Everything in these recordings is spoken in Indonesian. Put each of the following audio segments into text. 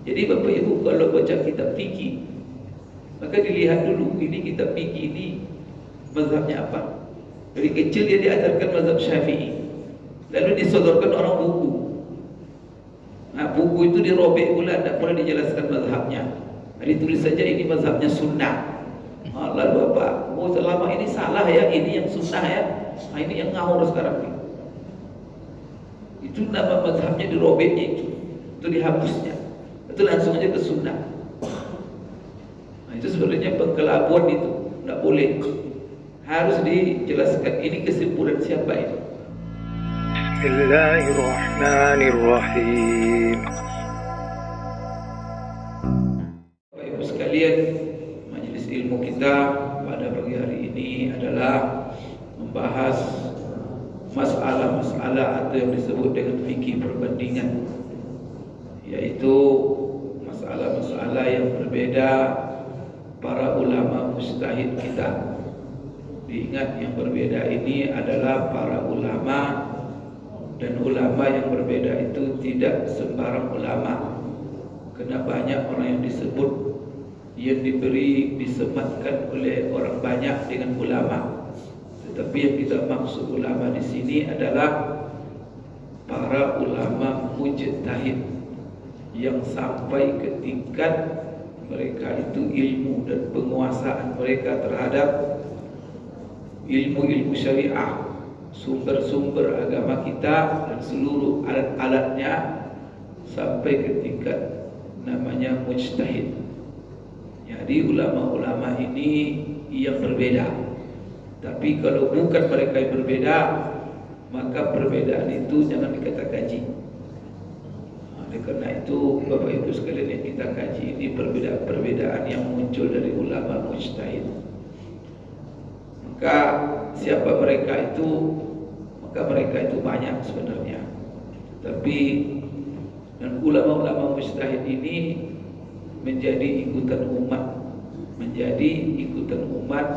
Jadi Bapak Ibu kalau baca kitab fikih, maka dilihat dulu ini kitab fikih ini mazhabnya apa. Dari kecil dia diajarkan mazhab Syafi'i, lalu disodorkan orang buku. Nah, buku itu dirobek pula, tidak pernah dijelaskan mazhabnya. Nah, ditulis saja ini mazhabnya sunnah. Nah, lalu apa? Oh, selama ini salah ya, ini yang sunnah ya. Nah, ini yang ngawur sekarang nih. Itu nama mazhabnya dirobeknya itu dihapusnya. Itu langsung aja ke sunnah. Nah, itu sebenarnya pengkelabuan itu, tidak boleh. Harus dijelaskan ini kesimpulan siapa ini. Bismillahirrahmanirrahim. Bapak Ibu sekalian, majelis ilmu kita pada pagi hari ini adalah membahas masalah-masalah atau yang disebut dengan fikih perbandingan, yaitu masalah-masalah yang berbeda para ulama mujtahid kita. Diingat yang berbeda ini adalah para ulama, dan ulama yang berbeda itu tidak sembarang ulama. Karena banyak orang yang disebut, yang diberi disematkan oleh orang banyak dengan ulama. Tetapi yang kita maksud ulama di sini adalah para ulama mujtahid yang sampai ke tingkat mereka itu ilmu dan penguasaan mereka terhadap ilmu-ilmu syariah, sumber-sumber agama kita dan seluruh alat-alatnya sampai ke tingkat namanya mujtahid. Jadi ulama-ulama ini yang berbeda. Tapi kalau bukan mereka yang berbeda, maka perbedaan itu jangan dikata kaji. Oleh karena itu Bapak Ibu sekalian yang kita kaji ini perbedaan yang muncul dari ulama mujtahid. Maka siapa mereka itu? Maka mereka itu banyak sebenarnya. Tapi dan ulama-ulama mujtahid ini menjadi ikutan umat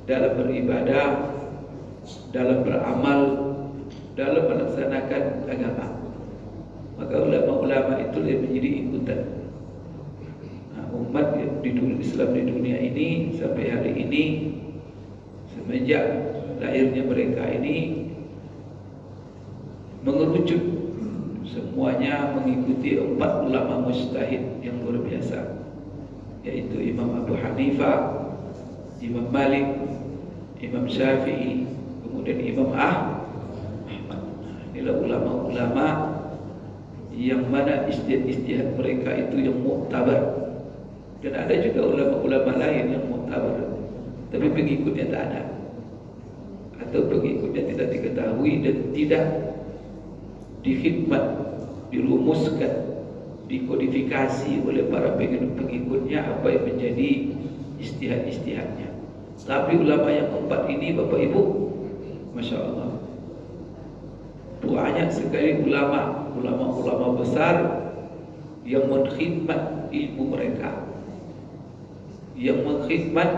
dalam beribadah, dalam beramal, dalam melaksanakan agama. Maka ulama-ulama itu menjadi ikutan. Nah, umat di dunia Islam di dunia ini sampai hari ini, semenjak lahirnya mereka ini mengerucut semuanya mengikuti 4 ulama mujtahid yang luar biasa, yaitu Imam Abu Hanifah, Imam Malik, Imam Syafi'i, kemudian Imam Ahmad. Inilah ulama-ulama yang mana ijtihad mereka itu yang muktabar. Dan ada juga ulama-ulama lain yang muktabar, tapi pengikutnya tak ada, atau pengikutnya tidak diketahui dan tidak dikhidmat, dirumuskan, dikodifikasi oleh para pengikutnya apa yang menjadi ijtihad-ijtihadnya. Tapi ulama yang 4 ini Bapak Ibu, Masya Allah, banyak sekali ulama besar yang mengkhidmat ilmu mereka, yang mengkhidmat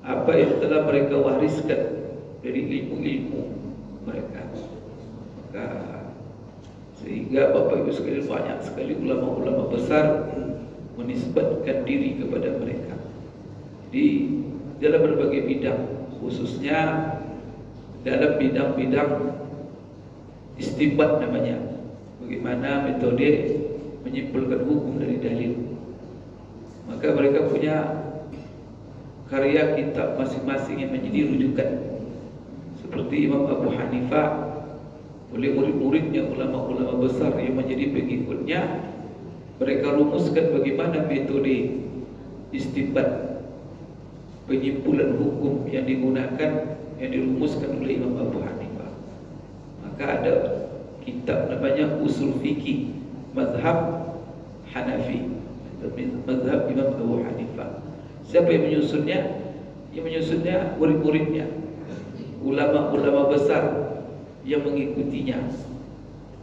apa yang telah mereka wariskan dari ilmu-ilmu mereka. Maka sehingga Bapak Ibu sekalian banyak sekali ulama-ulama besar menisbatkan diri kepada mereka di dalam berbagai bidang, khususnya dalam bidang-bidang istinbat namanya, bagaimana metode menyimpulkan hukum dari dalil. Maka mereka punya karya kitab masing-masing yang menjadi rujukan. Seperti Imam Abu Hanifah, oleh murid-muridnya ulama-ulama besar yang menjadi pengikutnya, mereka rumuskan bagaimana metode istinbat, penyimpulan hukum yang digunakan, yang dirumuskan oleh Imam Abu Hanifah. Maka ada kitab namanya Usul Fikih Mazhab Hanafi, mazhab Imam Abu Hanifah. Siapa yang menyusunnya? Yang menyusunnya murid-muridnya, ulama-ulama besar yang mengikutinya.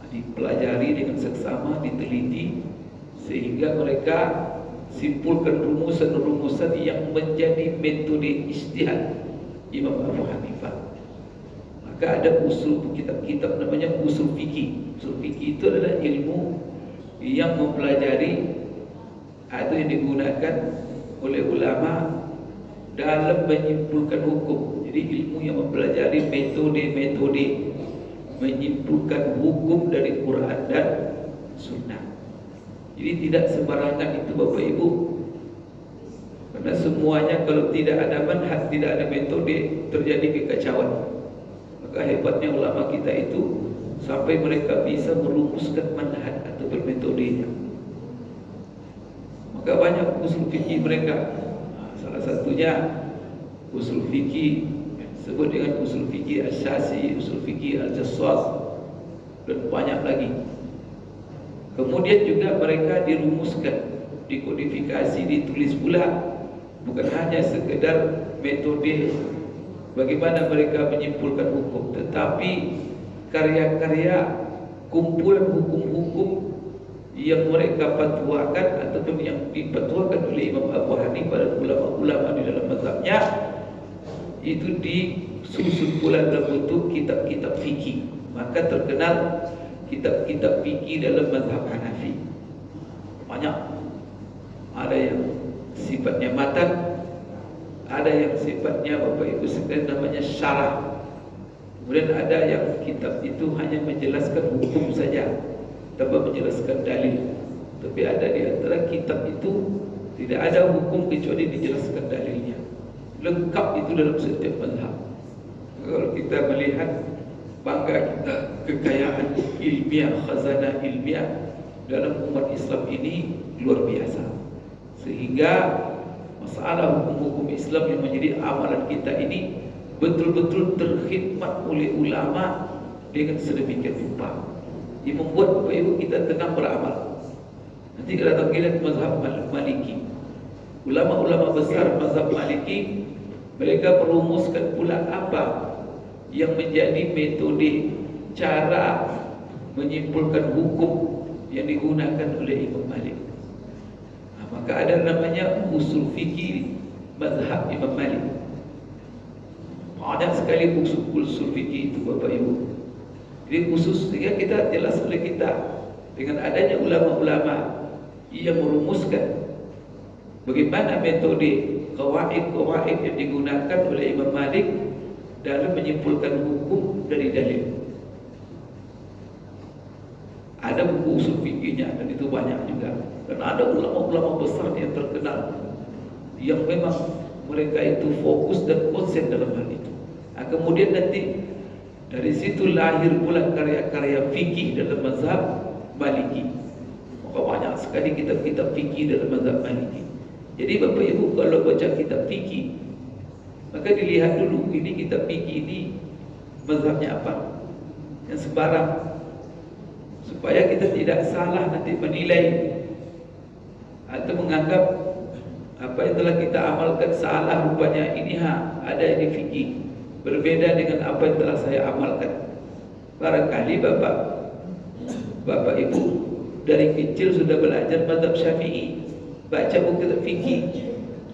Dipelajari dengan seksama, diteliti, sehingga mereka simpulkan rumusan-rumusan yang menjadi metode ijtihad Imam Abu Hanifah. Maka ada usul, kitab-kitab namanya usul fikih. Usul fikih itu adalah ilmu yang mempelajari atau yang digunakan oleh ulama dalam menyimpulkan hukum. Jadi ilmu yang mempelajari metode-metode menyimpulkan hukum dari Quran dan Sunnah. Jadi tidak sembarangan itu Bapak Ibu, karena semuanya kalau tidak ada manhaj, tidak ada metode, terjadi kekacauan. Maka hebatnya ulama kita itu sampai mereka bisa merumuskan manhaj atau metodenya. Maka banyak usul fikih mereka. Salah satunya usul fikih sebut dengan usul fikih Asy-Syafi'i, usul fikih Al-Jassas, dan banyak lagi. Kemudian juga mereka dirumuskan, dikodifikasi, ditulis pula. Bukan hanya sekedar metode bagaimana mereka menyimpulkan hukum, tetapi karya-karya kumpulan hukum-hukum yang mereka fatwakan ataupun yang dipatwakan oleh Imam Abu Hanifah dan ulama-ulama di dalam mazhabnya, itu disusun pula dalam bentuk kitab-kitab fikih. Maka terkenal kitab-kitab fikih dalam mazhab Hanafi. Banyak. Ada yang sifatnya matan, ada yang sifatnya Bapak Ibu sekalian namanya syarah. Kemudian ada yang kitab itu hanya menjelaskan hukum saja tanpa menjelaskan dalil. Tapi ada di antara kitab itu tidak ada hukum kecuali dijelaskan dalilnya. Lengkap itu dalam setiap mazhab. Kalau kita melihat bangga kita kekayaan ilmiah, khazanah ilmiah dalam umat Islam ini luar biasa. Sehingga masalah hukum-hukum Islam yang menjadi amalan kita ini betul-betul terkhidmat oleh ulama dengan sedemikian rupa. Ini membuat Bapak Ibu kita tenang beramal. Nanti kita lihat mazhab Maliki. Ulama-ulama besar mazhab Maliki, mereka merumuskan pula apa yang menjadi metode cara menyimpulkan hukum yang digunakan oleh Imam Malik. Maka ada namanya usul fikih mazhab Imam Malik. Banyak sekali usul fikih itu Bapak Ibu. Jadi khusus sehingga kita jelas oleh kita dengan adanya ulama-ulama yang merumuskan bagaimana metode qawaid-qawaid yang digunakan oleh Imam Malik dalam menyimpulkan hukum dari dalil. Ada buku usul fikihnya dan itu banyak juga. Dan ada ulama-ulama besar yang terkenal yang memang mereka itu fokus dan konsen dalam hal itu. Kemudian nanti dari situ lahir pula karya-karya fikih dalam mazhab Maliki. Maka banyak sekali kitab-kitab fikih dalam mazhab Maliki. Jadi Bapak Ibu kalau baca kitab fikih, maka dilihat dulu ini kitab fikih ini mazhabnya apa, yang sembarang, supaya kita tidak salah nanti menilai atau menganggap apa yang telah kita amalkan salah, rupanya ini ada di fikih berbeda dengan apa yang telah saya amalkan. Barangkali Bapak Ibu dari kecil sudah belajar mazhab Syafi'i, baca buku kitab fikih,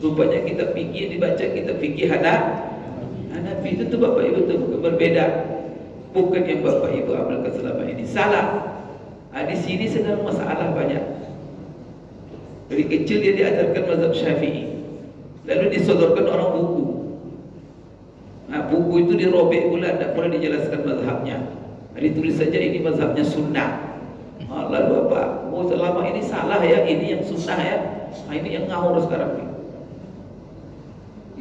rupanya kitab fikih dibaca kitab fikih Hanafi. Itu Bapak Ibu itu berbeda, bukan yang Bapak Ibu amalkan selama ini salah. Di sini sedang masalah banyak. Dari kecil dia diajarkan mazhab Syafi'i, lalu disodorkan orang buku. Buku itu dirobek pula, tidak pernah dijelaskan mazhabnya. Ditulis saja ini mazhabnya sunnah. Lalu apa? Oh selama ini salah ya, ini yang sunnah ya. Ini yang ngawur sekarang nih.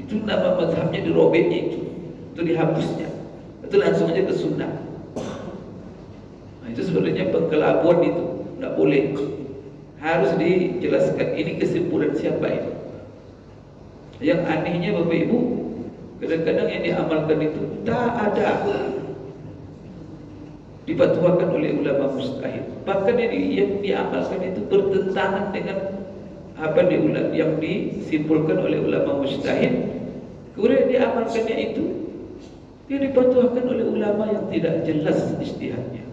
Itu nama mazhabnya dirobeknya itu dihapusnya. Itu langsung aja ke sunnah. Itu sebenarnya pengkelabuan itu, tidak boleh. Harus dijelaskan ini kesimpulan siapa ini. Yang anehnya Bapak Ibu, kadang-kadang yang diamalkan itu tak ada dipatuakan oleh ulama mustahid. Bahkan yang diamalkan itu bertentangan dengan apa yang disimpulkan oleh ulama mustahid. Kemudian diamalkannya itu dia dipatuakan oleh ulama yang tidak jelas ijtihadnya.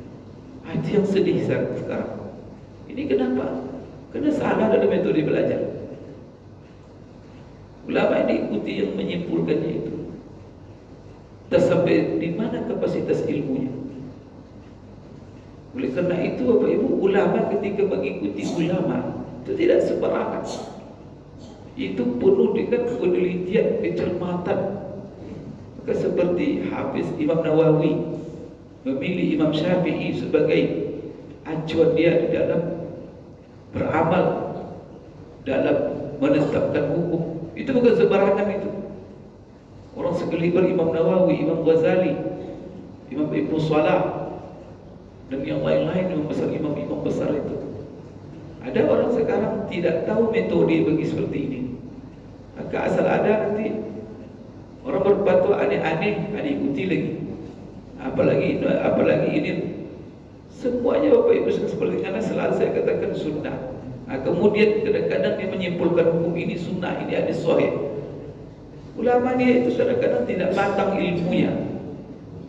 Itu yang sedih sekarang. Ini kenapa? Karena salah dalam metode belajar. Ulama ini ikuti yang menyimpulkannya itu. Dan sampai di mana kapasitas ilmunya? Oleh karena itu Bapak Ibu, ulama ketika mengikuti ulama itu tidak sembarangan. Itu penuh dengan penelitian, kecermatan. Maka seperti Hafiz Imam Nawawi memilih Imam Syafi'i sebagai acuan dia di dalam beramal, dalam menetapkan hukum. Itu bukan sembarangan itu. Orang sekeliber Imam Nawawi, Imam Ghazali, Imam Ibnu Salah, dan yang lain-lain imam besar itu. Ada orang sekarang tidak tahu metode bagi seperti ini. Maka asal ada nanti orang berfatwa aneh-aneh, ikuti lagi. Apalagi ini semuanya Bapak Ibu seperti karena selalu saya katakan sunnah. Kemudian kadang-kadang dia menyimpulkan hukum ini sunnah, ini hadis sahih. Ulama dia itu kadang-kadang tidak matang ilmunya.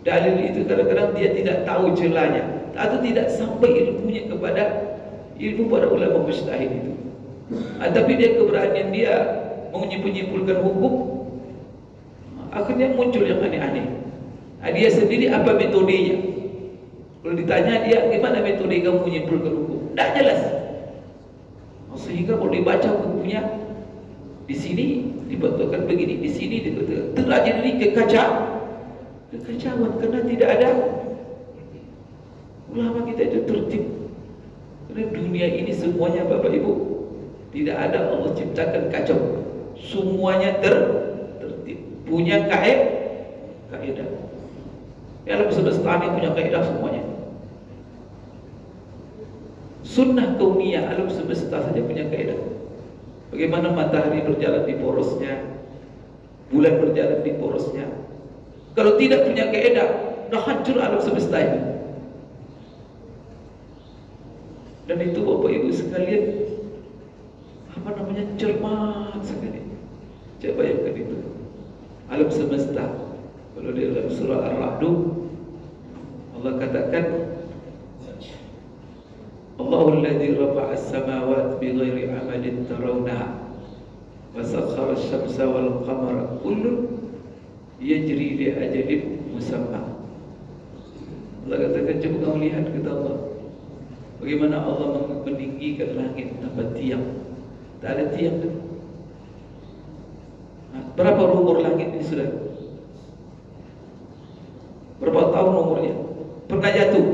Dalil itu kadang-kadang dia tidak tahu celahnya, atau tidak sampai ilmunya kepada ilmu para ulama mujtahid itu. Tapi dia keberanian dia menyimpulkan hukum, akhirnya muncul yang aneh-aneh. Dia sendiri apa metodenya? Kalau ditanya dia, gimana metode kamu menyimpulkan hukum? Tidak jelas. Sehingga kalau dibaca bukunya, di sini dibentukkan begini, di sini dibentukkan, terjadi kekacauan karena tidak ada ulama kita itu tertib. Karena dunia ini semuanya Bapak Ibu, tidak ada Allah ciptakan kacau, semuanya tertib, punya kaidah. Alam semesta ini punya kaidah semuanya. Sunnah kauniyah alam semesta saja punya kaidah. Bagaimana matahari berjalan di porosnya, bulan berjalan di porosnya. Kalau tidak punya kaidah, dah hancur alam semesta ini. Dan itu Bapak Ibu sekalian, cermat sekali. Coba bayangkan itu. Alam semesta. Kalau di dalam surah Ar-Ra'd, Allah katakan, Allahu alladhi rafa'a as-samawati bighairi 'amalin tarawnaha wa sakhkhara asy-syamsa wal qamara kullun yajri li ajalin musamma. Allah katakan, coba kamu lihat kata Allah, bagaimana Allah meninggikan langit tanpa tiang. Tak ada tiang tu. Berapa umur langit ini sudah? Berapa tahun umurnya? Pernah jatuh?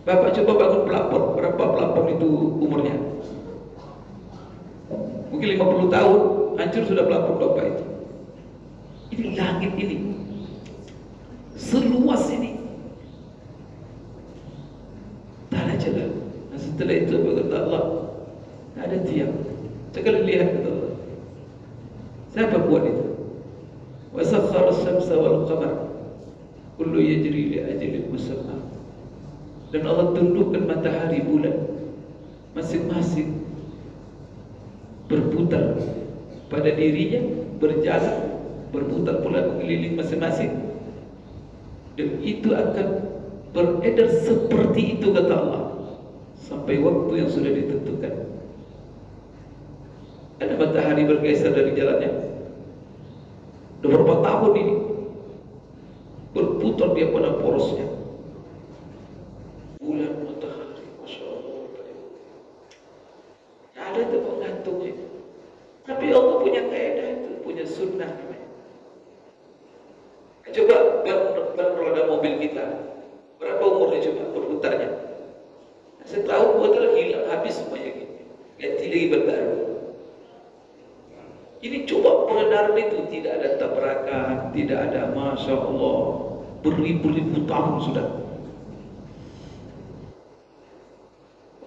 Bapak coba bangun pelapon, berapa pelapon itu umurnya? Mungkin 50 tahun, hancur sudah pelapon Bapak itu. Ini langit ini, seluas ini, tak ada jalan. Dan setelah itu berkata Allah, tak ada tiang. Coba lihat kata Allah, siapa buat itu? Wa sakhkhara asy-syamsa wal qamara kullu yajri li ajalin musamma. Dan Allah tundukkan matahari, bulan, masing-masing berputar pada dirinya, berjalan, berputar pula mengelilingi masing-masing. Dan itu akan beredar seperti itu kata Allah sampai waktu yang sudah ditentukan. Ada matahari bergeser dari jalannya. Beberapa tahun ini berputar dia pada porosnya. Bulan, matahari, Masya Allah, ada itu pengantungnya. Tapi Allah punya kaidah itu, punya sunnah. Coba ban roda mobil kita, berapa umurnya coba berputarnya? Setahun putar hilang, habis semuanya gitu. Ganti lagi ban baru. Ini coba peredaran itu tidak ada tabrakan, tidak ada, Masya Allah, beribu-ribu tahun sudah.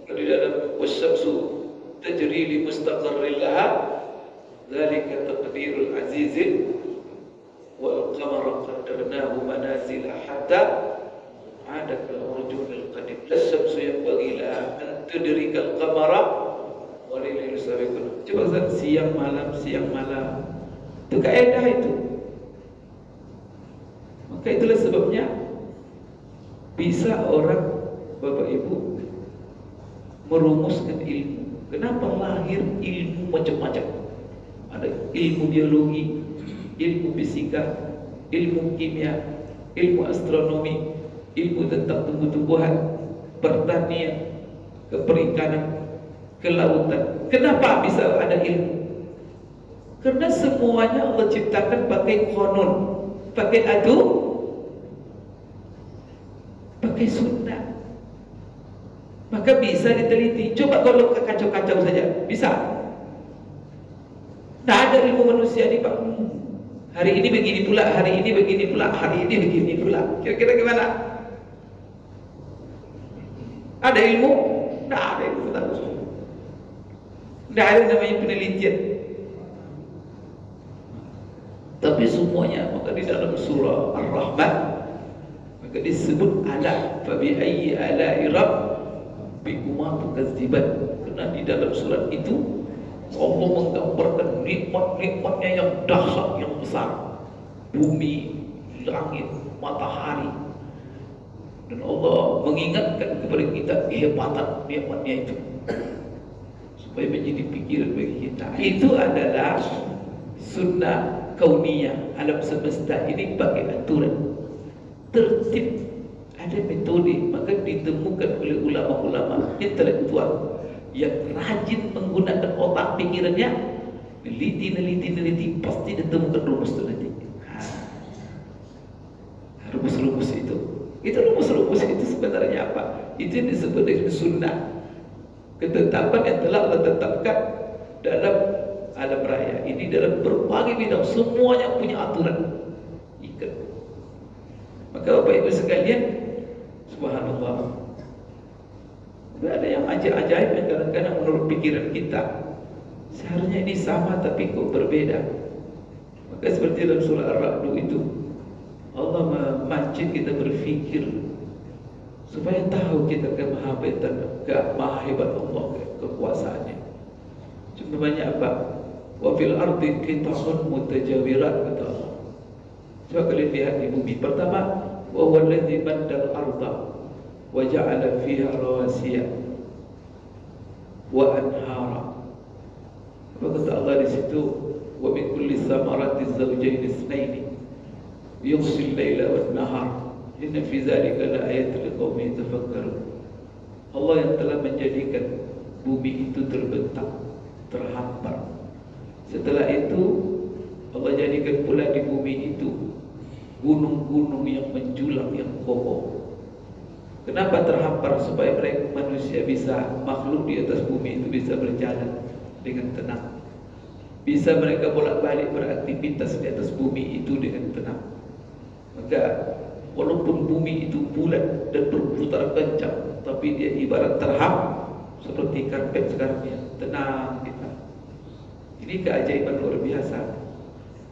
Di dalam wasyamsu tajri li mustaqarrin laha dzalika taqdirul azizil wal qamara qaddarnahu manazila hatta 'ada kal urjunil qadim. Las-syamsu yanbaghi laha an tudrikal qamara wa lil sabiqun. Coba siang malam itu kaidah itu. Maka itulah sebabnya bisa orang Bapak Ibu merumuskan ilmu. Kenapa lahir ilmu macam-macam? Ada ilmu biologi, ilmu fisika, ilmu kimia, ilmu astronomi, ilmu tentang tumbuh-tumbuhan, pertanian, keperikanan, kelautan. Kenapa bisa ada ilmu? Karena semuanya Allah ciptakan pakai konon, pakai pakai sunnah. Maka bisa diteliti. Coba kalau kacau-kacau saja, bisa? Tidak ada ilmu manusia ini, Pak. Hari ini begini pula, hari ini begini pula, hari ini begini pula. Kira-kira gimana? Ada ilmu? Tidak ada ilmu. Tidak ada namanya penelitian. Tapi semuanya, maka di dalam surah Ar-Rahman maka disebut ala, fabi ayyi ala'i rabbikuma tukadziban. Karena di dalam surat itu Allah menggambarkan nikmat-nikmatnya yang dahsyat, yang besar. Bumi, langit, matahari. Dan Allah mengingatkan kepada kita kehebatan nikmatnya itu, supaya menjadi pikiran bagi kita. Itu adalah sunnah kauniyah. Alam semesta ini pakai aturan, tertib, ada metode. Maka ditemukan oleh ulama-ulama intelektual yang rajin menggunakan otak pikirannya, neliti, pasti ditemukan rumus nanti. Rumus-rumus itu rumus-rumus itu sebenarnya apa? Itu yang disebut dengan sunnah, ketetapan yang telah Allah tetapkan dalam alam raya ini, dalam berbagai bidang, semuanya punya aturan ikat. Maka Bapak Ibu sekalian, subhanallah, ada yang ajaib-ajaib yang kadang-kadang menurut pikiran kita seharusnya ini sama, tapi kok berbeda. Maka seperti dalam surah Ar-Ra'd itu, Allah memancing kita berfikir supaya tahu kita maha hebat Allah, kekuasaannya. Contohnya apa? Wa fil ardi qita'un mutajawirat, kata Allah. Coba kalian lihat di bumi. Pertama, wa huwa alladzi baddal arda wa ja'ala fiha rawasiya wa anhara. Apa kata Allah di situ? Wa min kulli samarati zawjayn itsnaini yughsil laila wan nahar inna fi dzalika laayatin liqaumin yatafakkarun. Allah yang telah menjadikan bumi itu terbentang, terhampar. Setelah itu Allah jadikan pula di bumi itu gunung-gunung yang menjulang, yang kokoh. Kenapa terhampar? Supaya mereka manusia bisa, makhluk di atas bumi itu bisa berjalan dengan tenang. Bisa mereka bolak-balik beraktivitas di atas bumi itu dengan tenang. Maka walaupun bumi itu bulat dan berputar kencang, tapi dia ibarat terham seperti karpet sekarang ya, tenang kita. Ini keajaiban luar biasa.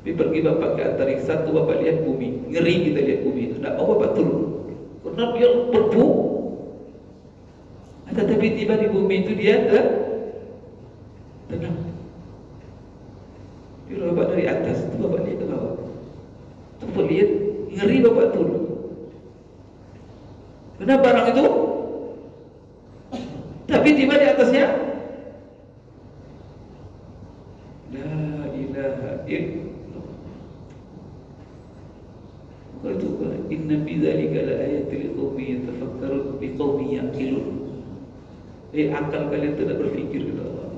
Tapi pergi Bapak ke antariksa, satu Bapak lihat bumi, ngeri kita lihat bumi itu. Tidak mau Bapak turun, karena dia berbu. Tetapi tiba di bumi itu dia tenang. Kalau Bapak dari atas itu Bapak lihat ke bawah, itu Bapak lihat ngeri, Bapak turun. Karena barang itu, tapi tiba di atasnya, la ilaha illallah. Maka itu inna fi dzalika laayatin liqaumin yatafakkarun, liqaumin yaqilun. Akal kalian tidak berpikir, kata Allah.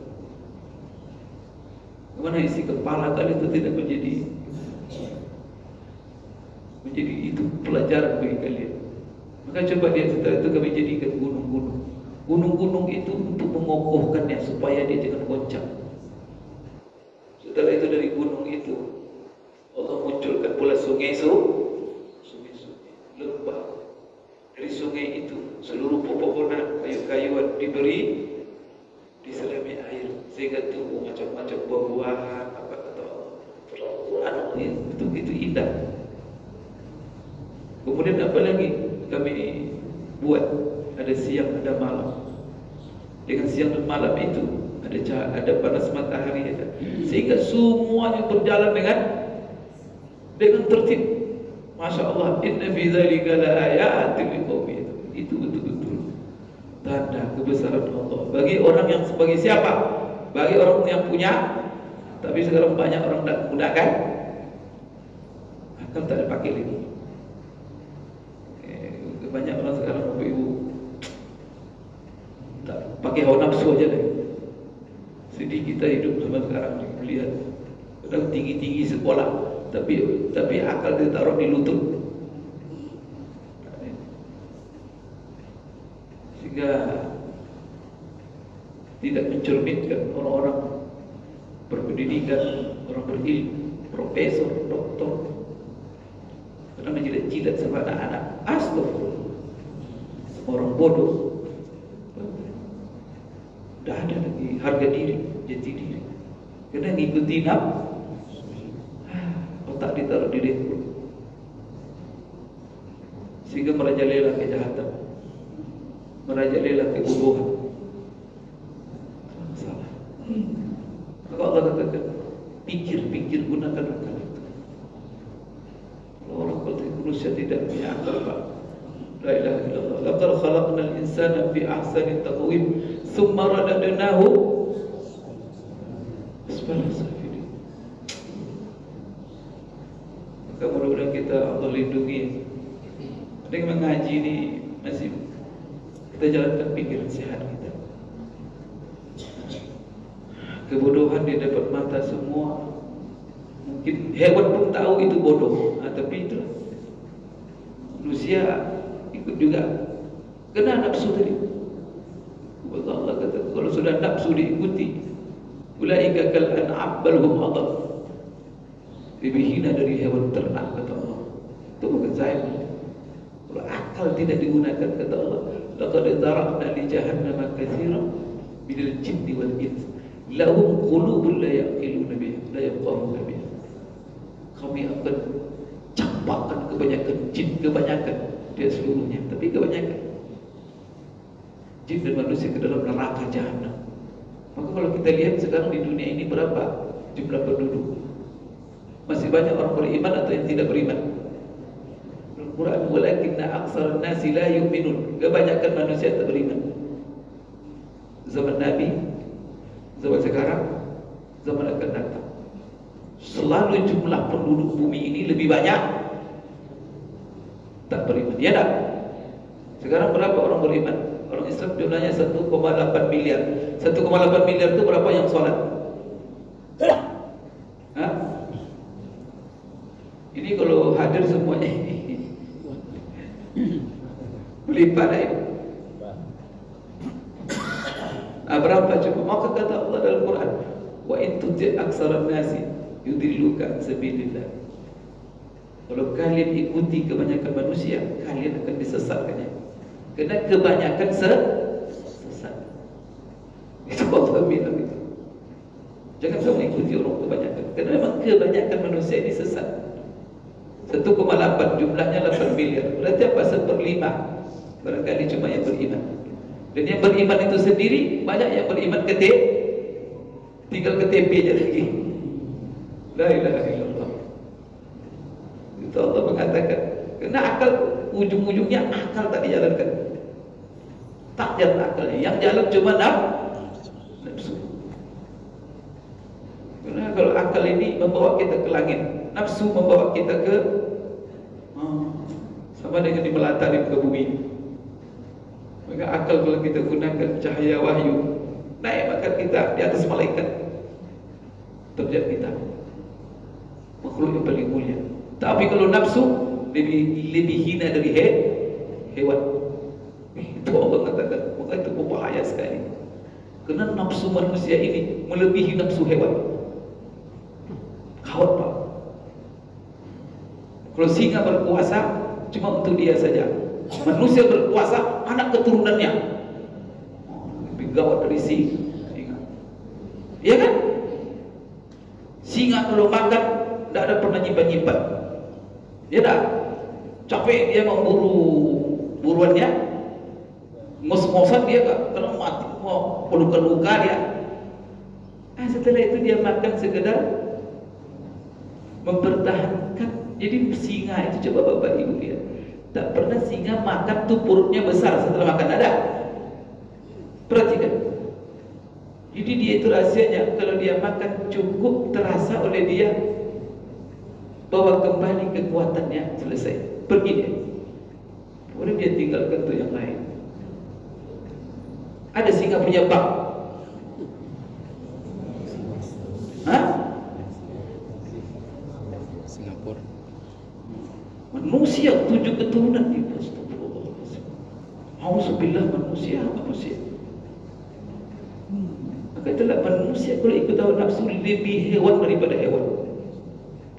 Kemana isi kepala kalian itu tidak menjadi itu pelajaran bagi kalian. Maka coba lihat, setelah itu kami jadikan gunung-gunung. Gunung-gunung itu untuk mengokohkannya supaya dia jangan goncang. Setelah itu dari gunung itu Allah munculkan pula sungai-sungai, lembah. Dari sungai itu seluruh pepohonan, kayu-kayuan diselami air sehingga tumbuh macam-macam buah-buahan. Apa kata Allah? Itu indah. Kemudian apa lagi kami buat? Ada siang, ada malam. Dengan siang dan malam itu ada panas matahari, sehingga semuanya berjalan dengan tertib. Masya Allah, inna fi dzalika laayatin liqaumin. Itu betul-betul tanda kebesaran Allah bagi orang yang sebagai siapa? Bagi orang yang punya. Tapi sekarang banyak orang tidak menggunakan akal, tak dipakai lagi. Banyak orang sekarang Bapak Ibu tak pakai hawa nafsu aja deh. Sedih kita hidup zaman sekarang lihat, kadang tinggi-tinggi sekolah, tapi akal dia taruh di lutut, sehingga tidak mencerminkan orang-orang berpendidikan, orang berilmu, profesor, doktor, karena menjilat-jilat sama anak-anak. Astagfirullah, orang bodoh. Dah ada lagi harga diri, jati diri. Kena ngikuti otak ditaruh di dengkul, sehingga merajalela kejahatan, merajalela kebodohan. Salah. Maka Allah katakan, pikir-pikir, gunakan akal itu. Orang kalau manusia tidak punya akal, Pak, la ilaha illallah. Laqad khalaqnal insana fi ahsani taqwim thumma radadnahu asfala safilin. Maka mudah-mudahan kita Allah lindungi. Dengan mengaji ini masih kita jalankan pikiran sehat kita. Kebodohan di depan mata semua. Mungkin hewan pun tahu itu bodoh, tapi itulah manusia ikut juga. Kena nafsu tadi. Allah kata, kalau sudah nafsu diikuti, ulaika kal an'am bal hum adall. Lebih hina dari hewan ternak, kata Allah. Itu bukan saya. Kalau akal tidak digunakan, kata Allah, laqad zara'na li jahannama katsiran minal jinni wal ins lahum qulubun la yaqiluna biha la yafqahuna biha. Kami akan campakkan kebanyakan jin, kebanyakan, dia seluruhnya, tapi kebanyakan jin dan manusia ke dalam neraka jahanam. Maka kalau kita lihat sekarang di dunia ini berapa jumlah penduduk? Masih banyak orang beriman atau yang tidak beriman? Al-Quran, walakinna aktsarun nasi la yu'minun. Kebanyakan manusia tak beriman. Zaman Nabi, zaman sekarang, zaman akan datang, selalu jumlah penduduk bumi ini lebih banyak tak beriman. Ya tak? Sekarang berapa orang beriman? Orang Islam jumlahnya 1,8 miliar. 1,8 miliar itu berapa yang sholat? Hah? Ini kalau hadir semuanya melipat ya. Berapa coba? Maka kata Allah dalam Quran, wa in tuti' aksaran nasi yudilluka an sabilillah. Kalau kalian ikuti kebanyakan manusia, kalian akan disesatkannya. Karena kebanyakan sesat. Itu Allah bilang itu. Jangan kamu ikuti orang kebanyakan. Karena memang kebanyakan manusia ini sesat. 1,8 jumlahnya 8 miliar. Berarti apa? 1/5 barangkali cuma yang beriman. Dan yang beriman itu sendiri banyak yang beriman tinggal KTP aja lagi. La ilaha illallah. Itu Allah mengatakan, karena akal ujung-ujungnya akal tak dijalankan. Tak jalan akalnya. Yang jalan cuma nafsu. Karena kalau akal ini membawa kita ke langit, nafsu membawa kita ke sama dengan di melata di muka bumi. Maka akal kalau kita gunakan cahaya wahyu, naik maka kita di atas malaikat, derajat kita makhluk yang paling mulia. Tapi kalau nafsu lebih hina dari hewan. Itu Allah katakan, maka itu berbahaya sekali. Karena nafsu manusia ini melebihi nafsu hewan. Kawat, Pak. Kalau singa berkuasa cuma untuk dia saja. Manusia berkuasa anak keturunannya. Lebih gawat dari singa. Iya kan? Singa kalau makan tidak ada pernah nyimpan-nyimpan. Dia tak capek dia memburu buruannya, ngos-ngosan dia gak kena mati, mau luka-luka dia. Setelah itu dia makan sekedar mempertahankan. Jadi singa itu, coba Bapak Ibu lihat, tak pernah singa makan tuh perutnya besar setelah makan, ada? Perhatikan. Jadi dia itu rahasianya, kalau dia makan cukup terasa oleh dia, bawa kembali kekuatannya, selesai, pergi dia. kemudian dia tinggalkan untuk yang lain. Ada singa punya bak? Hah? Singapura. Manusia 7 keturunan di Auzubillah, manusia. Maka itulah manusia kalau ikut hawa nafsu lebih hewan daripada hewan.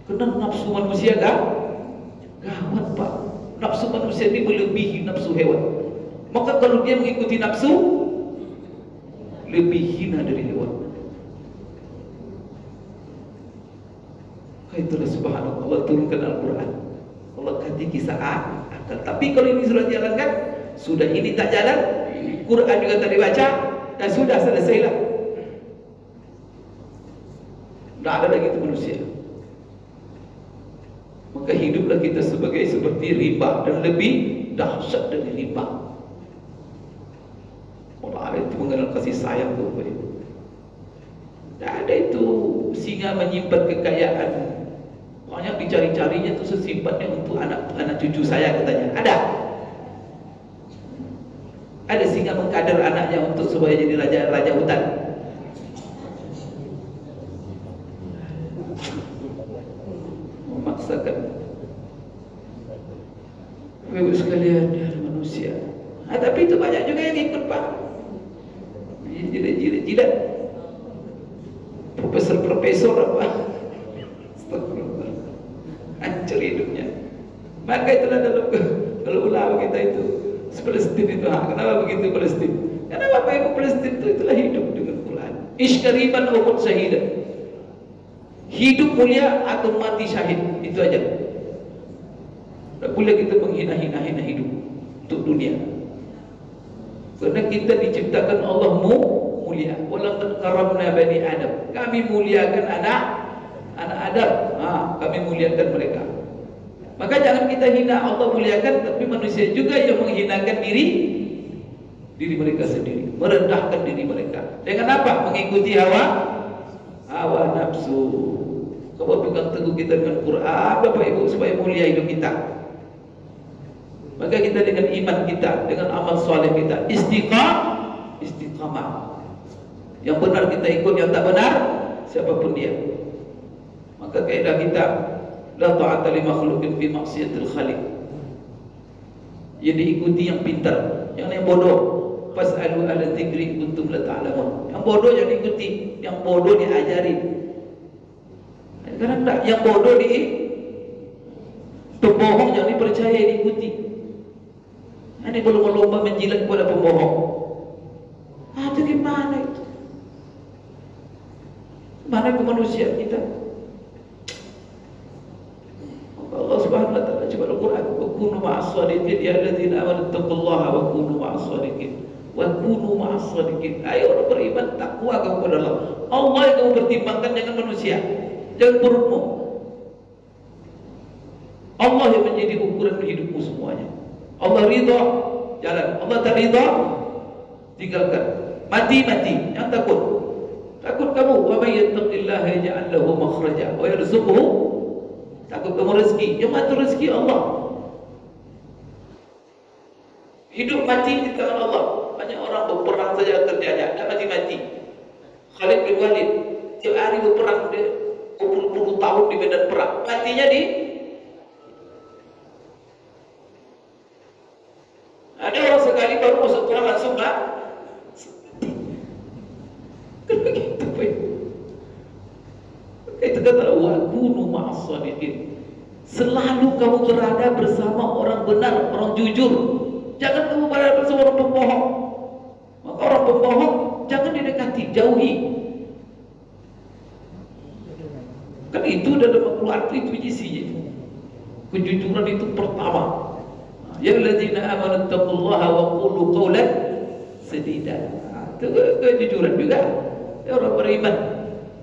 Kerana nafsu manusia gawat Pak. Nafsu manusia ini melebihi nafsu hewan. Maka kalau dia mengikuti nafsu, lebih hina dari hewan. Itulah subhanallah, Allah turunkan Al-Quran, Allah ganti kisah akal. Tapi kalau ini sudah jalankan, sudah ini tak jalan, Quran juga tak dibaca, dan sudah selesailah. Tak ada lagi itu manusia. Maka hiduplah kita seperti riba, dan lebih dahsyat dari riba. Allah itu mengenal kasih sayang kepada itu. Tak ada itu singa menyimpan kekayaan. Banyak dicari-carinya itu sesimpannya untuk anak cucu saya katanya. Ada singa mengkader anaknya untuk supaya jadi raja hutan. Memaksakan. Ibu sekalian, dia manusia. Tapi itu banyak juga yang ikut Pak. Jilat. Profesor apa? Astagfirullah. Hancur hidupnya. Maka itulah kalau ulama kita itu Palestin itu. Kenapa begitu Palestin? Karena Bapak Ibu Palestin itu itulah hidup dengan Quran. Iskariban umut syahidah. Hidup mulia atau mati syahid, itu aja. Tak boleh kita menghina-hina hidup untuk dunia. Karena kita diciptakan Allah mulia. Walaqad karamna bani Adam. Kami muliakan anak Adam. Kami muliakan mereka. Maka jangan kita hina Allah muliakan, tapi manusia juga yang menghinakan diri mereka sendiri, merendahkan diri mereka. Dengan apa? Mengikuti hawa nafsu. Coba pegang teguh kita dengan Quran, Bapak Ibu, supaya mulia hidup kita. Maka kita dengan iman kita, dengan amal soleh kita, istiqamah. Yang benar kita ikut, yang tak benar siapapun dia. Maka kaidah kita, la ta'ata li makhluqin fi maksiatil khaliq. Yang diikuti yang pintar, yang bodoh. Fas'alu ala dzikri kuntum la ta'lamun. Yang bodoh yang diikuti, yang bodoh diajari. Kadang tak, yang bodoh pembohong yang dipercaya diikuti. Ini berlomba-lomba menjilat kepada pembohong. Itu gimana itu? Mana kemanusiaan kita? Allah Subhanahu wa taala coba Al-Quran, wa kunu ma'as shadiqin ya alladzina amanu taqullaha wa kunu ma'as shadiqin. Wa kunu ma'as shadiqin. Ayo orang beriman, takwa kamu kepada Allah. Allah yang kamu pertimbangkan, jangan manusia. Jangan perutmu. Allah yang menjadi ukuran hidupmu semuanya. Allah ridha, jalan. Allah tak ridha, tinggalkan. Mati, jangan takut. Takut kamu. Wa may yattaqillaha yaj'al lahu makhraja wa yarzuqhu. Takut kamu rezeki. Yang atur rezeki Allah. Hidup mati di tangan Allah. Banyak orang berperang saja kerjanya, tak mati-mati. Khalid bin Walid tiap hari berperang, dia berpuluh-puluh tahun di medan perang. Matinya ada orang sekali baru masuk perang langsung begitu Pak. Itu kata wa kunu ma'as shadiqin. Selalu kamu berada bersama orang benar, orang jujur. Jangan kamu berada bersama orang pembohong. Maka orang pembohong jangan didekati, jauhi. Kan itu dalam Al-Quran itu isinya. Kejujuran itu pertama. Ya alladzina amanu taqullaha wa qulu qawlan sadida. Itu kejujuran juga. Ya orang beriman,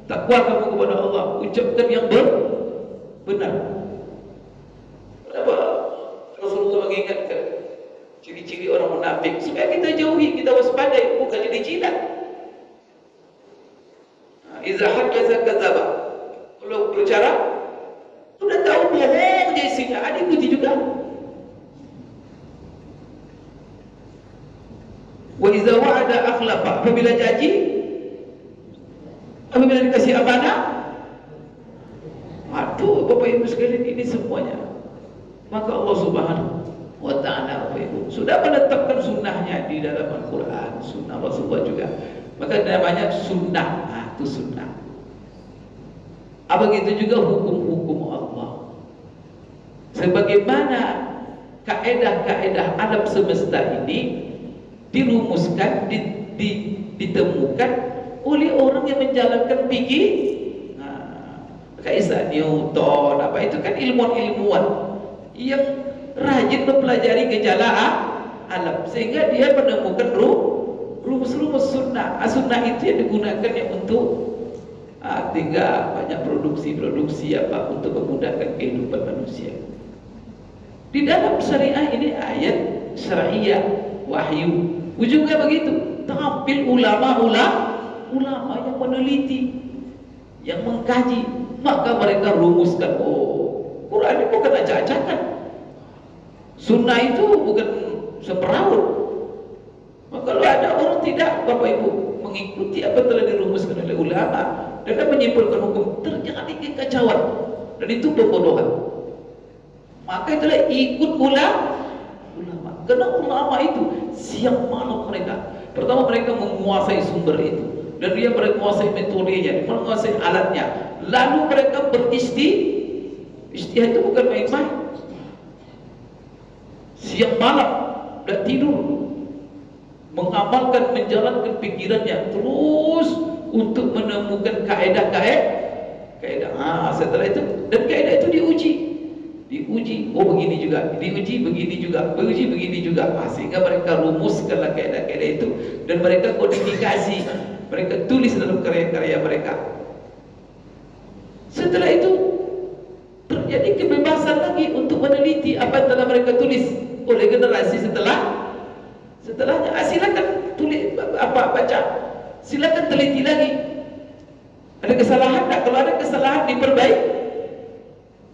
takwa kamu kepada Allah, ucapkan yang benar. Kenapa Rasulullah mengingatkan ciri-ciri orang munafik supaya kita jauhi, kita waspadai, bukan jadi jilat. Iza haddatsa kadzaba. Kalau berbicara sudah tahu bohong dia isinya, ada ikuti juga. Wa idza wa'ada akhlafa. Apabila janji, apabila dikasih amanah, aduh Bapak Ibu sekalian, ini semuanya. Maka Allah Subhanahu wa ta'ala Bapak Ibu sudah menetapkan sunnahnya di dalam Al-Quran, sunnah Rasulullah juga. Maka namanya sunnah. Nah, itu sunnah. Begitu juga hukum-hukum Allah. Sebagaimana kaedah-kaedah alam semesta ini dirumuskan, ditemukan oleh orang yang menjalankan fikih. Kayak Newton, apa itu kan ilmuwan-ilmuwan yang rajin mempelajari gejala alam, sehingga dia menemukan rumus-rumus sunnah. Sunnah itu yang digunakan ya untuk tinggal banyak produksi apa untuk memudahkan kehidupan manusia. Di dalam syariah ini ayat syariah wahyu, ujungnya begitu. Tampil ulama yang meneliti, yang mengkaji, maka mereka rumuskan, oh, Quran ini bukan acak-acakan. Sunnah itu bukan seperaut. Maka kalau ada orang tidak, Bapak Ibu, mengikuti apa telah dirumuskan oleh ulama dan menyimpulkan hukum, terjadi kekacauan dan itu pembodohan. Maka itulah ikut ulama. Karena ulama itu siang malam mereka. Pertama mereka menguasai sumber itu, dan dia menguasai metodenya, menguasai alatnya. Lalu mereka istihad itu bukan main-main. Siang malam dan tidur, mengamalkan, menjalankan pikirannya terus untuk menemukan kaedah. Setelah itu, dan kaedah itu diuji, oh begini juga, diuji begini juga, begini juga. Sehingga mereka rumuskanlah kaedah-kaedah itu dan mereka kodifikasi, mereka tulis dalam karya-karya mereka. Setelah itu terjadi kebebasan lagi untuk meneliti apa yang telah mereka tulis oleh generasi setelahnya. Silakan tulis baca, silakan teliti lagi. Ada kesalahan tak? Kalau ada kesalahan diperbaiki.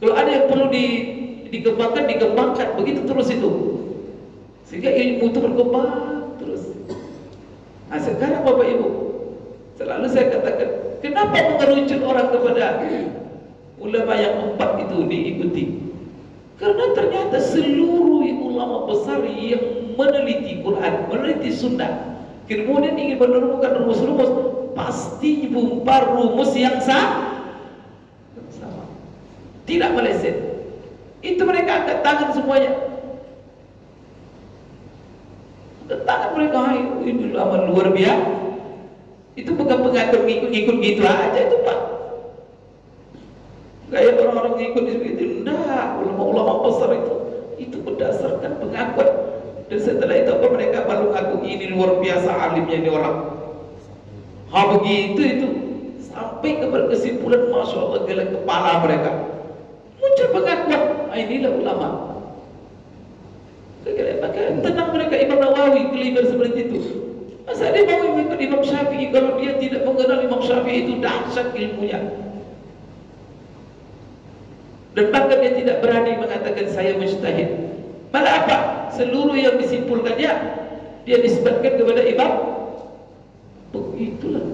Kalau ada yang perlu dikembangkan, begitu terus itu. Sehingga ilmu itu berkembang terus. Sekarang Bapak Ibu, selalu saya katakan, kenapa mengerucut orang kepada ulama yang 4 itu diikuti? Karena ternyata seluruh ulama besar yang meneliti Quran, meneliti Sunnah, kemudian ingin menemukan rumus-rumus, pasti jumpa rumus yang sama. Tidak meleset. Itu mereka angkat tangan semuanya. Angkat tangan mereka, ini ulama luar biasa. Itu bukan pengatur ngikut gitu aja itu Pak. Kayak orang-orang ngikut itu, enggak. Ulama-ulama besar itu berdasarkan pengakuan. Dan setelah itu apa mereka baru ngaku ini luar biasa alimnya ini orang. Begitu itu sampai ke kesimpulan, masya Allah, gelap kepala mereka. Muncul pengakuan, inilah ulama. Maka tenang mereka. Imam Nawawi keliber seperti itu. Masa dia mau ikut Imam Syafi'i kalau dia tidak mengenal Imam Syafi'i itu dahsyat ilmunya. Dan bahkan dia tidak berani mengatakan saya mujtahid. Malah apa? Seluruh yang disimpulkannya dia nisbatkan kepada imam. Begitulah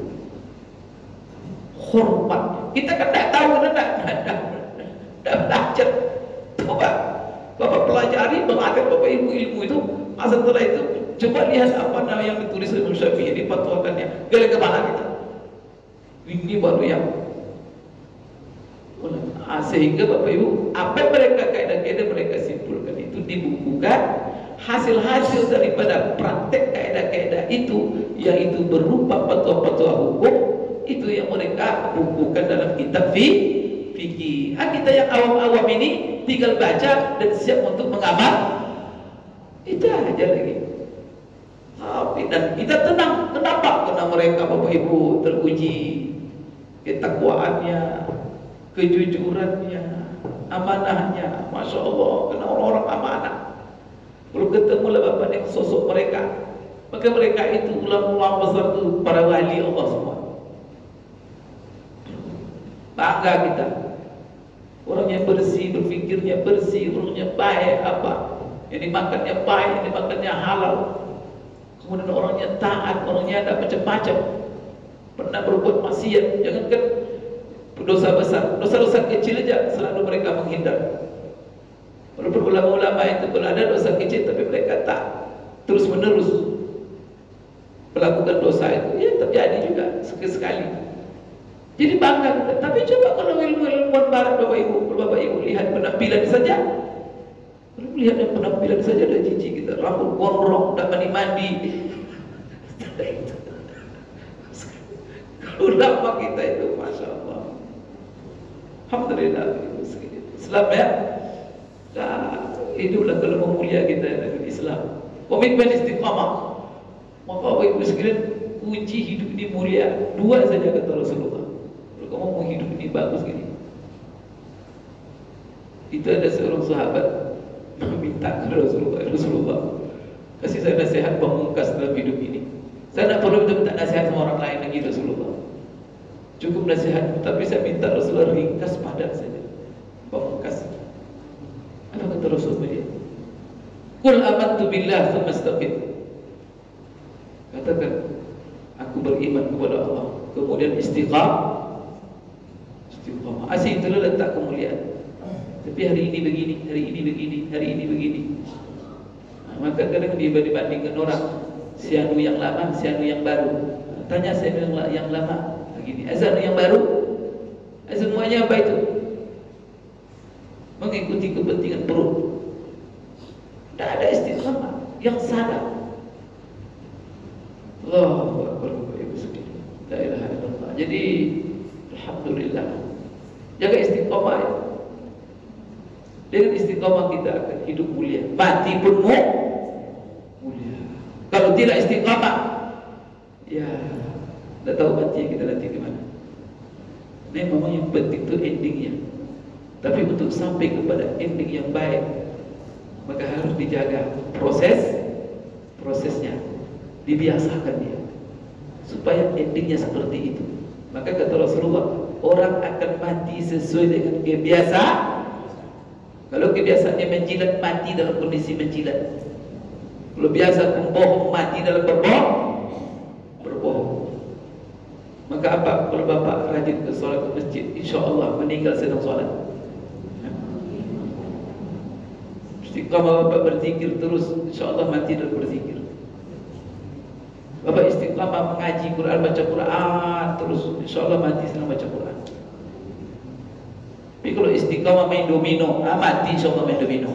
hormat. Kita kan tidak tahu, tidak belajar. Coba Bapak pelajari, mengajar Bapak Ibu ilmu itu. Setelah itu coba lihat apa nama yang ditulis oleh Imam Syafi'i, dipatuakannya, geleng kepala kita. Ini baru yang sehingga Bapak Ibu, apa mereka kaedah-kaedah mereka simpulkan itu dibukukan. Hasil-hasil daripada praktek kaedah-kaedah itu, yaitu berupa fatwa-fatwa hukum, itu yang mereka bukukan dalam kitab fikih. Kita yang awam-awam ini tinggal baca dan siap untuk mengamal. Itu aja lagi. Dan kita tenang. Kenapa? Karena mereka Bapak Ibu teruji ketakwaannya, kejujurannya, amanahnya. Masya Allah, karena orang-orang amanah. Kalau ketemulah Bapak yang sosok mereka, maka mereka itu ulama-ulama besar itu para wali Allah semua. Bangga kita. Orang yang bersih, berpikirnya bersih, orangnya baik, apa yang dimakannya baik, yang dimakannya halal. kemudian orangnya taat, orangnya ada macam-macam, pernah berbuat maksiat, jangankan dosa besar, dosa-dosa kecil aja selalu mereka menghindar. Walaupun ulama-ulama itu kalau ada dosa kecil, tapi mereka tak terus menerus melakukan dosa itu, ya terjadi juga sekali-sekali. Jadi bangga kita. Tapi coba kalau ilmu-ilmuwan barat, Bapak Ibu, kalau Bapak Ibu lihat penampilan saja, kalau lihat penampilan saja ada jijik kita, rambut gondrong, tak mandi-mandi. Ulama kita itu, masya Allah, alhamdulillah, Islam ya. Nah, itulah kalau memulia kita dalam Islam. Komitmen istiqamah. Maka Bapak Ibu sekalian, kunci hidup ini mulia dua saja kata Rasulullah. Kalau kamu mau hidup ini bagus gini. Itu ada seorang sahabat meminta kepada Rasulullah, kasih saya nasihat pamungkas dalam hidup ini. Saya tidak perlu minta nasihat sama orang lain lagi Rasulullah. Cukup nasihat, tapi saya minta Rasulullah ringkas padat saja. Pamungkas. Apa kata Rasulullah? Qul amantu billah tsumma istaqim. Katakan, aku beriman kepada Allah, kemudian istiqamah. Asal itulah letak kemuliaan. Tapi hari ini begini, hari ini begini, hari ini begini. Nah, maka kadang dibandingkan orang, si anu yang lama, si anu yang baru. Tanya saya yang lama, begini. Azan yang baru, semuanya apa itu? Mengikuti kepentingan perut. Tidak ada istiqamah yang sadar. Allahu Akbar, Bapak Ibu sekalian. La ilaha illallah. Jadi alhamdulillah, jaga istiqamah ya. Dengan istiqamah kita akan hidup mulia, mati pun mulia. Kalau tidak istiqamah, ya tidak tahu mati kita nanti gimana. Memang yang penting itu endingnya. Tapi untuk sampai kepada ending yang baik, maka harus dijaga prosesnya, dibiasakan dia supaya endingnya seperti itu. Maka kata Rasulullah, orang akan mati sesuai dengan kebiasaan. Kalau kebiasaannya menjilat, mati dalam kondisi menjilat. Kalau biasa membohong, mati dalam berbohong. Maka apa? Kalau Bapak rajin ke sholat ke masjid, insya Allah meninggal sedang sholat. Istiqamah Bapak berzikir terus, insya Allah mati dalam berzikir. Bapak istiqamah mengaji Quran, baca Quran terus, insya Allah mati sedang baca Quran. Tapi kalau istiqamah main domino, mati insya Allah main domino.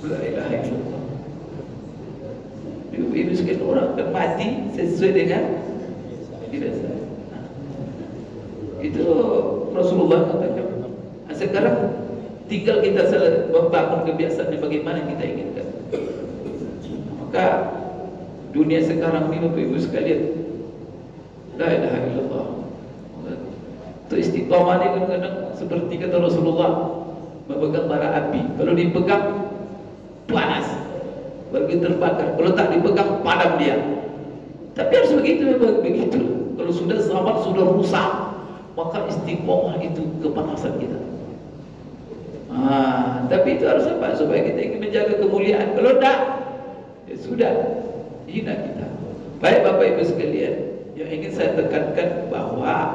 La ilaha illallah. Ibu sekalian, orang akan mati sesuai dengan kebiasaan. Itu Rasulullah katakan. Sekarang tinggal kita membangun kebiasaannya bagaimana kita inginkan. Maka dunia sekarang ini Bapak Ibu sekalian, la ilaha illallah. Itu istiqamah ini kadang-kadang seperti kata Rasulullah, memegang bara api. Kalau dipegang panas, bagi terbakar. Kalau tak dipegang padam dia. Tapi harus begitu, begitu. Kalau sudah zaman sudah rusak, maka istiqamah itu kepanasan kita. Tapi itu harus apa? Supaya kita ingin menjaga kemuliaan. Kalau tak, ya sudah, hina kita. Baik Bapak Ibu sekalian, yang ingin saya tekankan bahwa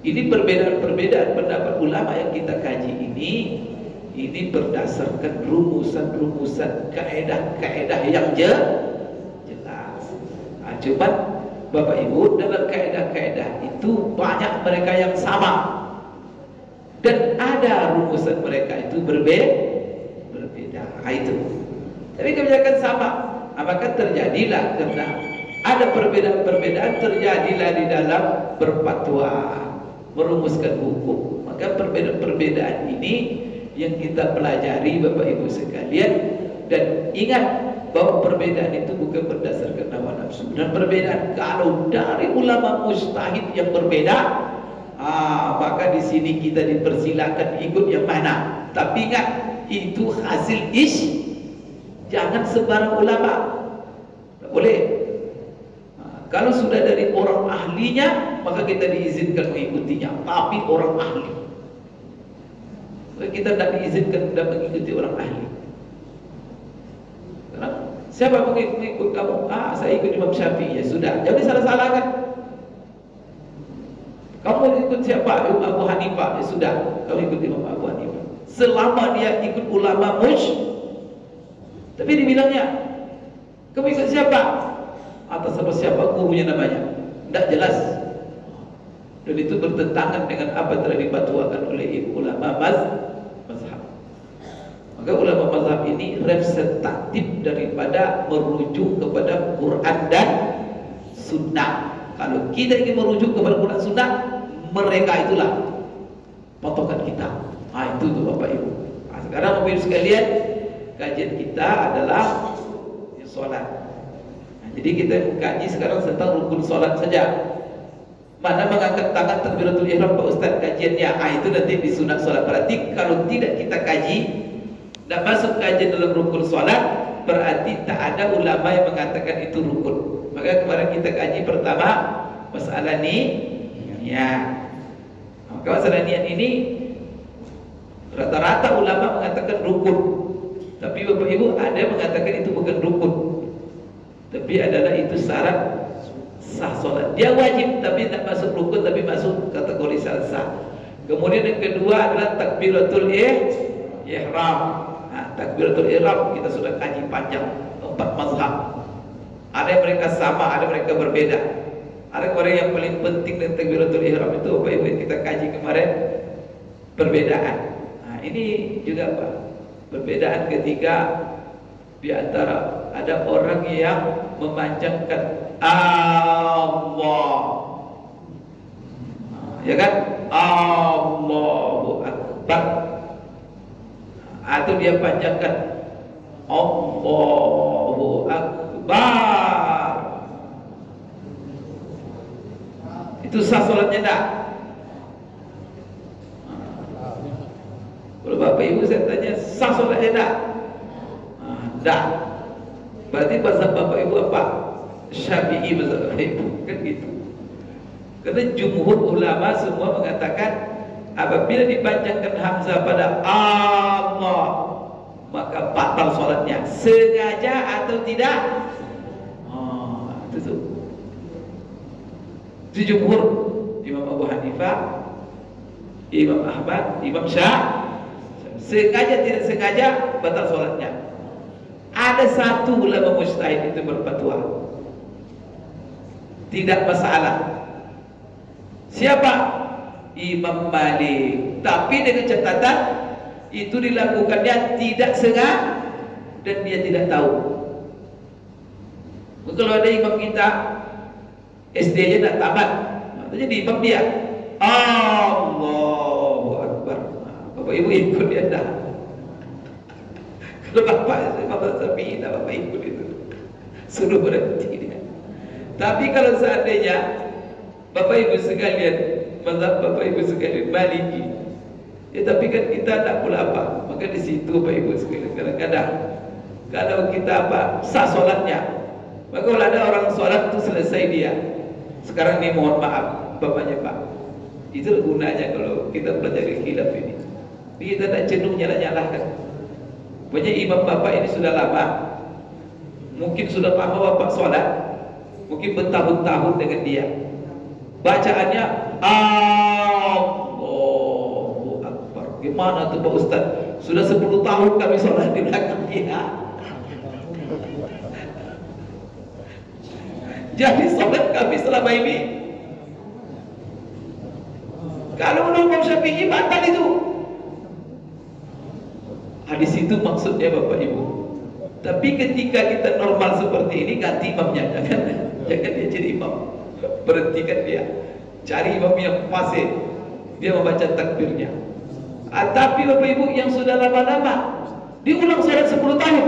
ini perbedaan-perbedaan pendapat ulama yang kita kaji ini berdasarkan rumusan-rumusan, kaedah-kaedah yang jelas. Cuman Bapak Ibu, dalam kaedah-kaedah itu banyak mereka yang sama. Dan ada rumusan mereka itu berbeda. Itu. Tapi kebanyakan sama. Maka terjadilah karena ada perbedaan-perbedaan terjadilah di dalam berfatwa, merumuskan hukum. Maka perbedaan-perbedaan ini yang kita pelajari Bapak Ibu sekalian, dan ingat bahwa perbedaan itu bukan berdasarkan hawa nafsu. Dan perbedaan kalau dari ulama mujtahid yang berbeda, maka di sini kita dipersilakan ikut yang mana. Tapi ingat, itu hasil jangan sembarang ulama. Tak boleh. Kalau sudah dari orang ahlinya, maka kita diizinkan mengikutinya. Tapi orang ahli, kita tidak diizinkan tidak mengikuti orang ahli. Karena Siapa mengikut kamu? Ah, saya ikut Imam Syafi'i. Ya sudah, jangan salah-salahkan. Kamu ikut siapa? Imam Abu Hanifah. Ya sudah, kamu ikut Imam Abu Hanifah. Selama dia ikut ulama tapi dibilangnya, kamu ikut siapa? Atas siapa gurunya namanya? Tidak jelas. Dan itu bertentangan dengan apa yang telah dipatuakan oleh ulama mazhab. Maka ulama mazhab ini representatif daripada merujuk kepada Quran dan Sunnah. Kalau kita ingin merujuk kepada Quran Sunnah, mereka itulah patokan kita. Itu tuh Bapak Ibu. Sekarang Bapak Ibu sekalian, kajian kita adalah sholat. Jadi kita kaji sekarang tentang rukun sholat saja. Mana mengangkat tangan takbiratul ihram Pak Ustaz kajiannya. Itu nanti di sunat sholat. Berarti kalau tidak kita kaji, tidak masuk kajian dalam rukun sholat, berarti tak ada ulama yang mengatakan itu rukun. Maka kemarin kita kaji pertama masalah niat. Maka masalah niat ini rata-rata ulama mengatakan rukun. Tapi Bapak Ibu ada yang mengatakan itu bukan rukun, tapi adalah itu syarat sah solat. Dia wajib tapi tak masuk rukun, tapi masuk kategori sah. Kemudian yang kedua adalah takbiratul ihram. Takbiratul ihram kita sudah kaji panjang 4 mazhab. Ada yang mereka sama, ada mereka berbeda. Ada orang yang paling penting dengan takbiratul ihram itu Bapak Ibu yang kita kaji kemarin, perbedaan. Ini juga Pak, perbedaan ketiga di antara ada orang yang memanjangkan Allah, ya kan? Allahu Akbar, atau dia panjangkan Allahu Akbar. Itu sah solatnya tak? Kalau Bapak Ibu saya tanya, sah solatnya tak? Tak. Berarti mazhab Bapak Ibu apa? Syafi'i mazhab Bapak Ibu, kan gitu. Karena jumhur ulama semua mengatakan apabila dipanjangkan hamzah pada Allah, maka batal sholatnya, sengaja atau tidak. Itu jumhur. Imam Abu Hanifah, Imam Ahmad, Imam sengaja tidak sengaja batal sholatnya. Ada satu ulama mujtahid itu berfatwa tidak masalah. Siapa? Imam Malik. Tapi dengan catatan itu dilakukannya tidak sengaja dan dia tidak tahu. Kalau ada imam kita SD-nya tak tamat, makanya di imam dia Allahu Akbar. Bapak Ibu ikut dia dah. Kalau Bapak Syafi'i tak Bapak ikut itu, suruh berhenti dia. Tapi kalau seandainya Bapak Ibu sekalian, mazhab Bapak Ibu sekalian Maliki, ya tapi kan kita tak pula apa. Maka di situ Bapak Ibu sekalian kadang-kadang kalau kita sah solatnya, maka kalau ada orang solat itu selesai dia. Sekarang ini mohon maaf bapaknya Pak, itu gunanya kalau kita pelajari khilaf ini. Kita tak jenuh nyalah-nyalahkan. Pokoknya imam Bapak ini sudah lama, mungkin sudah lama Bapak solat, mungkin bertahun-tahun dengan dia. Bacaannya Allahu Akbar. Gimana tuh Pak Ustaz? Sudah 10 tahun kami sholat di belakang dia. Jadi sholat kami selama ini, kalau menurut Imam Syafi'i batal itu. Hadis itu maksudnya Bapak Ibu. Tapi ketika kita normal seperti ini, ganti imamnya, jangan dia jadi imam. Berhentikan dia, cari imam yang fasih, dia membaca takbirnya. Tapi Bapak Ibu yang sudah lama-lama diulang sholat 10 tahun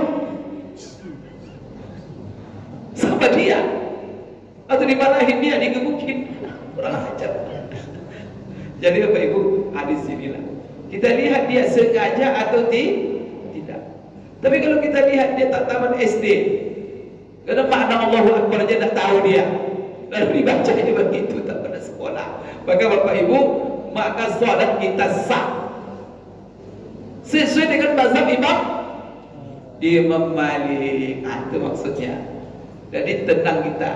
sama dia, atau dimarahin dia, digebukin, kurang ajar. Jadi Bapak Ibu, hadis inilah kita lihat dia sengaja atau tidak. Tapi kalau kita lihat dia tak tamat SD, karena makna Allahu Akbar aja tak tahu dia, lalu dibacanya begitu tak pernah sekolah, maka Bapak Ibu, maka sholat kita sah sesuai dengan mazhab Imam dia memalik. Itu maksudnya. Jadi tenang kita.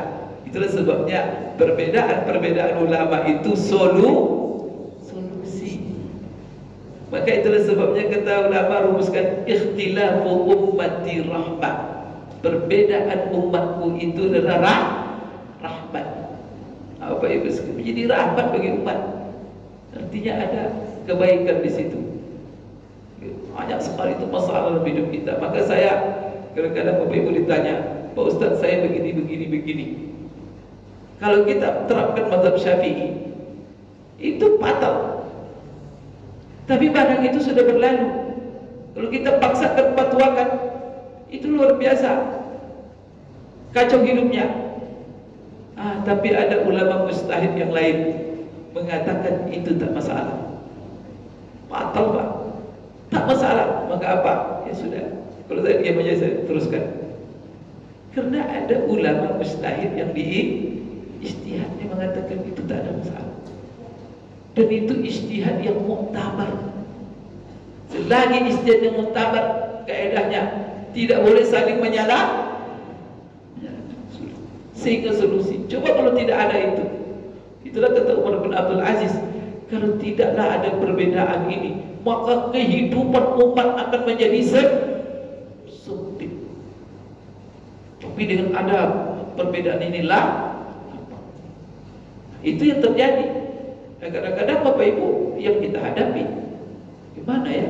Itulah sebabnya perbedaan ulama itu solusi. Maka itulah sebabnya kata ulama rumuskan ikhtilafu ummati rahmah. Perbedaan umatku itu adalah rahmat. Apa itu? Menjadi rahmat bagi umat. Artinya ada kebaikan di situ. Banyak sekali itu masalah dalam hidup kita. Maka saya kadang-kadang Bapak Ibu ditanya, Pak Ustaz saya begini. Kalau kita terapkan mazhab Syafi'i, itu fatal. Tapi barang itu sudah berlalu. Kalau kita paksakan fatwakan, itu luar biasa. Kacau hidupnya. Tapi ada ulama mujtahid yang lain mengatakan itu tak masalah. Fatal Pak. Tak masalah. Maka apa? Ya sudah. Kalau saya diam aja saya teruskan. Karena ada ulama mujtahid yang ijtihadnya mengatakan itu tak ada masalah. Dan itu ijtihad yang muktabar. Selagi ijtihad yang muktabar, kaedahnya tidak boleh saling menyalah. Sehingga solusi. Coba kalau tidak ada itu. Itulah kata Umar bin Abdul Aziz, kalau tidaklah ada perbedaan ini, maka kehidupan umat akan menjadi sempit. Tapi dengan ada perbedaan inilah, itu yang terjadi. Kadang-kadang Bapak Ibu yang kita hadapi, gimana ya?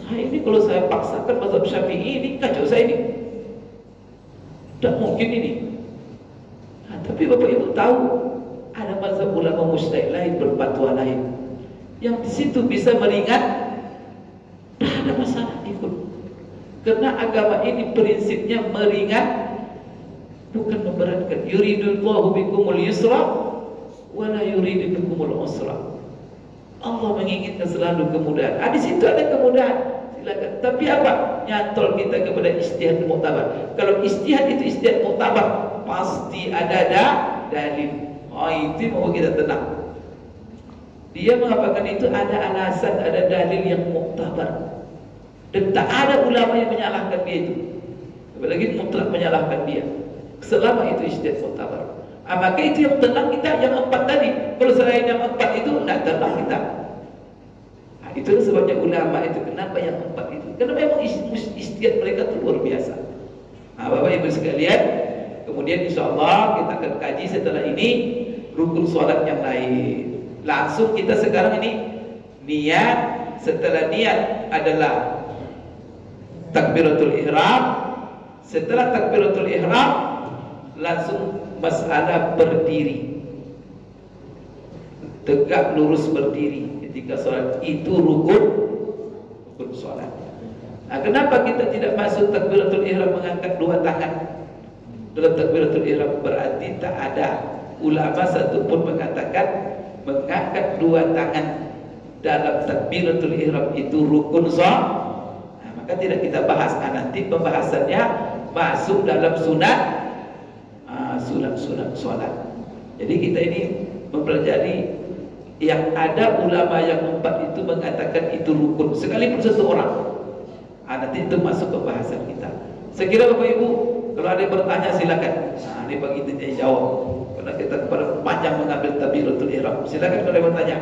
Saya ini kalau saya paksakan mazhab Syafi'i ini kacau saya ini. Tak mungkin ini. Tapi Bapak Ibu tahu ada mazhab ulama mujtahid lain berfatwa lain yang di situ bisa meringan. Tak ada masalah ikut. Karena agama ini prinsipnya meringan, bukan memberatkan. Yuridullahu bikumul yusra wala yuridu bikumul usra. Allah menginginkan selalu kemudahan. Di situ ada kemudahan. Silakan. Tapi apa? Nyantol kita kepada ijtihad muktabar. Kalau ijtihad itu ijtihad muktabar, pasti ada dalil. Itu mau kita tenang. Dia mengatakan itu ada alasan, ada dalil yang muktabar. Dan tak ada ulama yang menyalahkan dia itu. Apalagi mutlak menyalahkan dia. Selama itu ijtihad muktabar. Maka itu yang tenang kita, yang 4 tadi. Kalau selain yang 4 itu, tidak tenang kita. Itulah sebabnya ulama itu, kenapa yang 4 itu? Karena memang ijtihad mereka itu luar biasa. Bapak Ibu sekalian, kemudian insya Allah kita akan kaji setelah ini rukun sholat yang lain. Langsung kita sekarang ini niat. Setelah niat adalah takbiratul ihram. Setelah takbiratul ihram langsung masalah berdiri, tegak lurus berdiri ketika sholat. Itu rukun sholat. Kenapa kita tidak masuk takbiratul ihram mengangkat 2 tangan dalam takbiratul ihram? Berarti tak ada ulama satupun mengatakan mengangkat 2 tangan dalam takbiratul ihram itu rukun sholat. Maka tidak kita bahas. Nanti pembahasannya masuk dalam sunat sholat. Jadi kita ini mempelajari yang ada ulama yang 4 itu mengatakan itu rukun, sekalipun 1 orang. Nanti itu masuk pembahasan kita. Saya kira Bapak Ibu, kalau ada yang bertanya silakan. Ini bagi kita jawab. Karena kita kepada panjang mengambil takbiratul ihram. Silakan kalau ada yang bertanya.